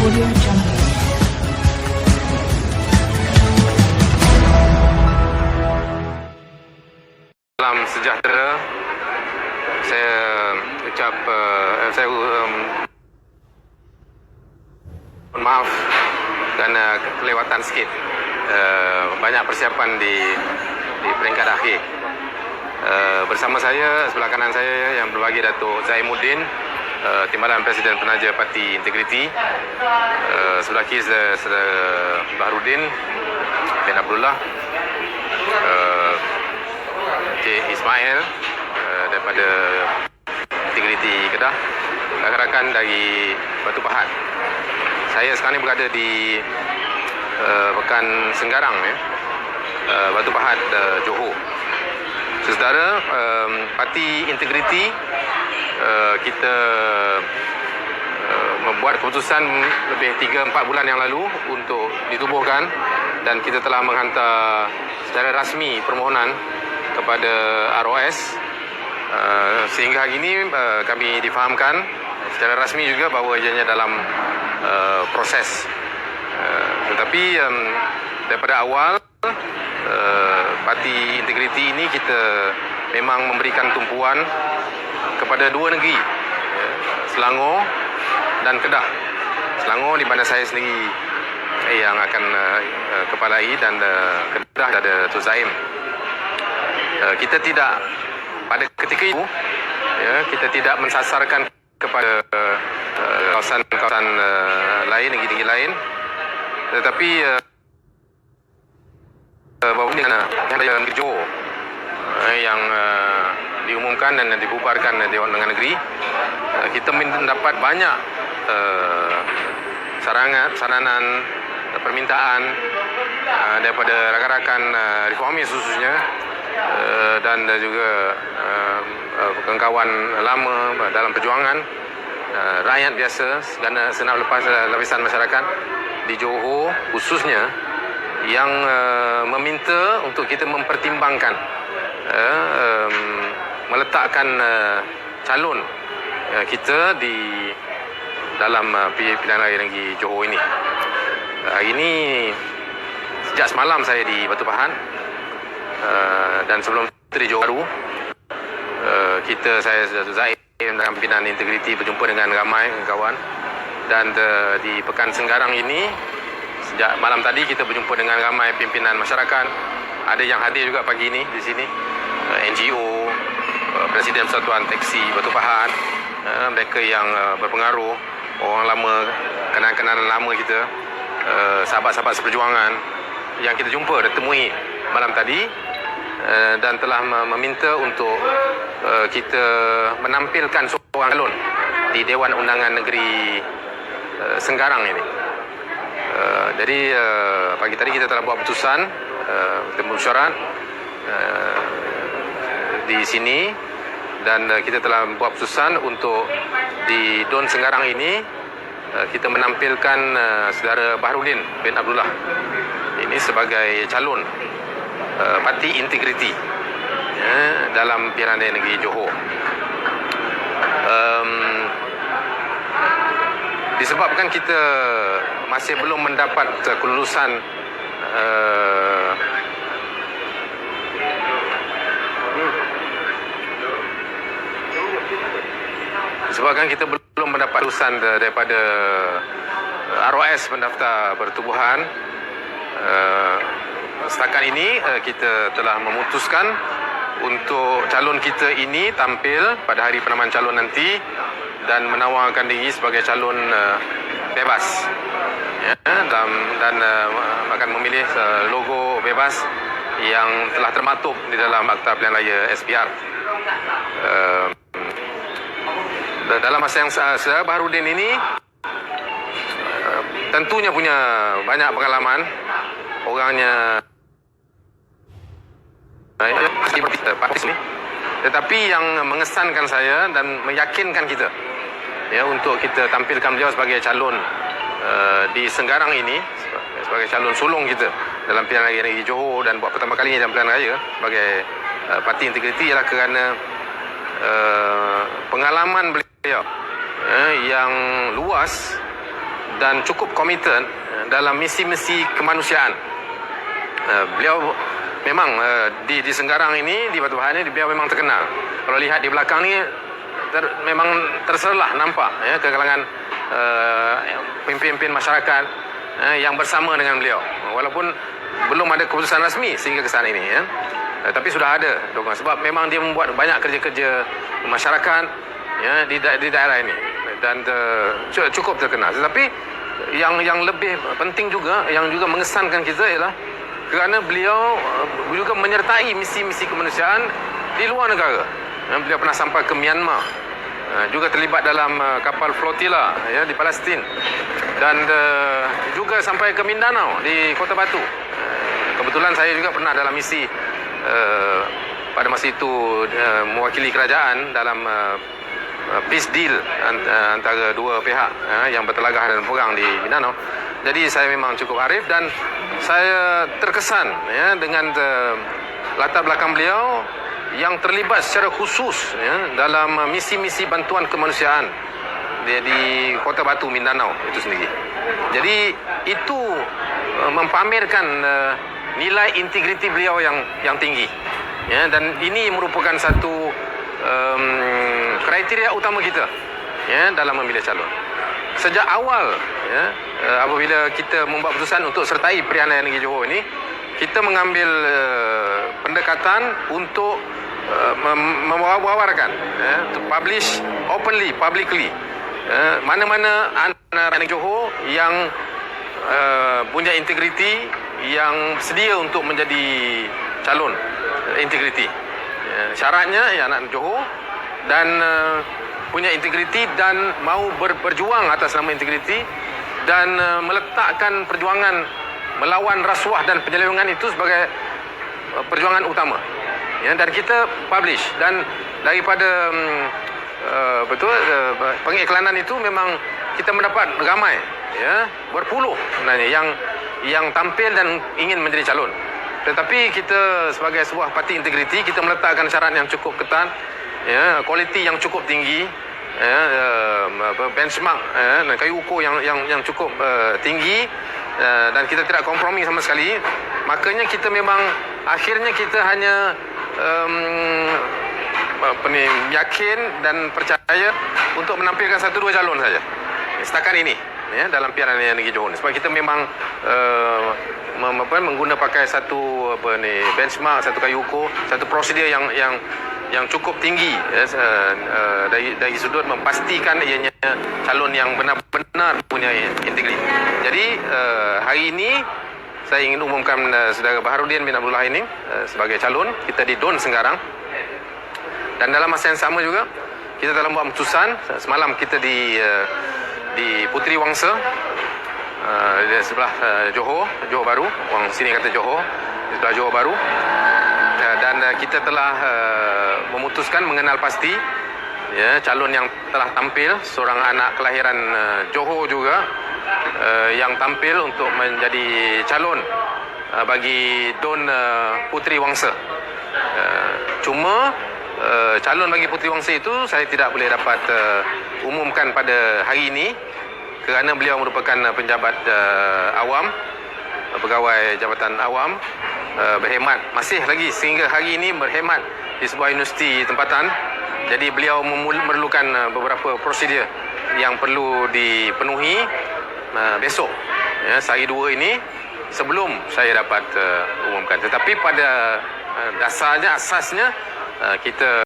Audio Jungle. Salam sejahtera. Saya ucap maaf kerana kelewatan sikit. Banyak persiapan di peringkat akhir. Bersama saya, sebelah kanan saya yang berbagi Datuk Zaimuddin, Timbalan Presiden Penaja Parti Integriti. Sebelah kiri Saudara Baharudin bin Abdullah, Encik Ismail daripada Integriti Kedah, rakan-rakan dari Batu Pahat. Saya sekarang ini berada di Pekan Senggarang, Batu Pahat, Johor. Saudara, Parti Integriti kita membuat keputusan lebih 3-4 bulan yang lalu untuk ditubuhkan, dan kita telah menghantar secara rasmi permohonan kepada ROS, sehingga hari ini kami difahamkan secara rasmi juga bahawa ianya dalam proses. Tetapi daripada awal Parti Integriti ini kita memang memberikan tumpuan kepada dua negeri, Selangor dan Kedah. Selangor di mana saya sendiri yang akan kepalai, dan Kedah ada Datuk Zaim. Kita tidak pada ketika itu kita tidak mensasarkan kepada kawasan-kawasan lain, negeri-negeri lain, tetapi bahawa ini ada Johor yang diumumkan dan dibubarkan Dewan Undangan Negeri. Kita mendapat banyak saranan, permintaan daripada rakan-rakan reformis khususnya, dan juga kawan-kawan lama dalam perjuangan, rakyat biasa, segenap lapisan masyarakat di Johor khususnya, yang meminta untuk kita mempertimbangkan meletakkan calon kita di dalam pilihan raya negeri Johor ini. Hari ini sejak semalam saya di Batu Pahat, dan sebelum itu di Johor Bahru, saya Datuk Zaim dan pimpinan Integriti berjumpa dengan ramai kawan, dan di Pekan Senggarang ini sejak malam tadi kita berjumpa dengan ramai pimpinan masyarakat. Ada yang hadir juga pagi ini di sini, NGO, Presiden Persatuan Teksi Batu Pahat, mereka yang berpengaruh, orang lama, kenalan-kenalan lama kita, sahabat-sahabat seperjuangan yang kita jumpa dan temui malam tadi, dan telah meminta untuk kita menampilkan seorang calon di Dewan Undangan Negeri Senggarang ini. Jadi pagi tadi kita telah buat keputusan, temu syarat di sini, dan kita telah buat keputusan untuk di Don Senggarang ini kita menampilkan Saudara Baharudin bin Abdullah ini sebagai calon Parti Integriti dalam pilihan raya negeri Johor. Disebabkan kita masih belum mendapat kelulusan kelulusan daripada ROS pendaftar pertubuhan, setakat ini kita telah memutuskan untuk calon kita ini tampil pada hari penamaan calon nanti dan menawarkan diri sebagai calon bebas, dan akan memilih logo bebas yang telah termaktub di dalam Akta Pilihan Raya SPR. Dalam masa yang Saudara Baharudin ini tentunya punya banyak pengalaman, orangnya parti ini, tetapi yang mengesankan saya dan meyakinkan kita untuk kita tampilkan beliau sebagai calon di Senggarang ini, sebagai calon sulung kita dalam pilihan raya negeri Johor, dan buat pertama kalinya dalam pilihan raya sebagai Parti Integriti, ialah kerana pengalaman beliau yang luas dan cukup komited dalam misi-misi kemanusiaan. Beliau memang di Senggarang ini, di Batu Pahat ini, beliau memang terkenal. Kalau lihat di belakang ni memang terserlah nampak ke kalangan pemimpin masyarakat yang bersama dengan beliau, walaupun belum ada keputusan rasmi sehingga ke sana ini tapi sudah ada dokongan, sebab memang dia membuat banyak kerja-kerja masyarakat di daerah ini dan cukup terkenal. Tetapi yang lebih penting juga, yang juga mengesankan kita ialah kerana beliau juga menyertai misi-misi kemanusiaan di luar negara. Beliau pernah sampai ke Myanmar, juga terlibat dalam kapal flotilla di Palestin, dan juga sampai ke Mindanao di Kota Batu. Kebetulan saya juga pernah dalam misi pada masa itu mewakili kerajaan dalam peace deal antara dua pihak yang bertelagah dan perang di Mindanao. Jadi saya memang cukup arif dan saya terkesan dengan latar belakang beliau yang terlibat secara khusus dalam misi-misi bantuan kemanusiaan di Kota Batu, Mindanao itu sendiri. Jadi itu mempamerkan nilai integriti beliau yang tinggi, dan ini merupakan satu kriteria utama kita dalam memilih calon. Sejak awal apabila kita membuat keputusan untuk sertai Pilihan Raya Negeri Johor ini, kita mengambil pendekatan untuk mewawarkan, to publish openly, publicly, mana-mana anak negeri Johor yang punya integriti, yang sedia untuk menjadi calon integriti. Syaratnya anak Johor dan punya integriti dan mau berjuang atas nama integriti dan meletakkan perjuangan melawan rasuah dan penyelewengan itu sebagai perjuangan utama. Dan kita publish, dan daripada pengiklanan itu memang kita mendapat ramai, berpuluh sebenarnya yang tampil dan ingin menjadi calon. Tetapi kita sebagai sebuah parti integriti, kita meletakkan syarat yang cukup ketat, kualiti yang cukup tinggi, benchmark dan kayu ukur yang cukup tinggi, dan kita tidak kompromi sama sekali. Makanya kita memang akhirnya kita hanya yakin dan percaya untuk menampilkan 1-2 calon saja setakat ini dalam Pilihan Raya Negeri Johor. Sebab kita memang menggunakan pakai satu benchmark, satu kayu ukur, satu prosedur yang cukup tinggi dari sudut memastikan ianya calon yang benar-benar punya integriti. Jadi hari ini saya ingin umumkan saudara Baharudin bin Abdullah ini sebagai calon kita di DUN Senggarang. Dan dalam masa yang sama juga kita telah membuat keputusan. Semalam kita di Puteri Wangsa, di sebelah Johor Baru, orang sini kata Johor, di sebelah Johor Baru, dan kita telah memutuskan mengenal pasti calon yang telah tampil, seorang anak kelahiran Johor juga, yang tampil untuk menjadi calon bagi DUN Puteri Wangsa. Cuma calon bagi Puteri Wangsa itu saya tidak boleh dapat umumkan pada hari ini kerana beliau merupakan penjabat awam, pegawai jabatan awam, berkhidmat masih lagi sehingga hari ini berkhidmat di sebuah universiti tempatan. Jadi beliau memerlukan beberapa prosedur yang perlu dipenuhi besok, sehari 2 ini sebelum saya dapat umumkan. Tetapi pada asasnya kita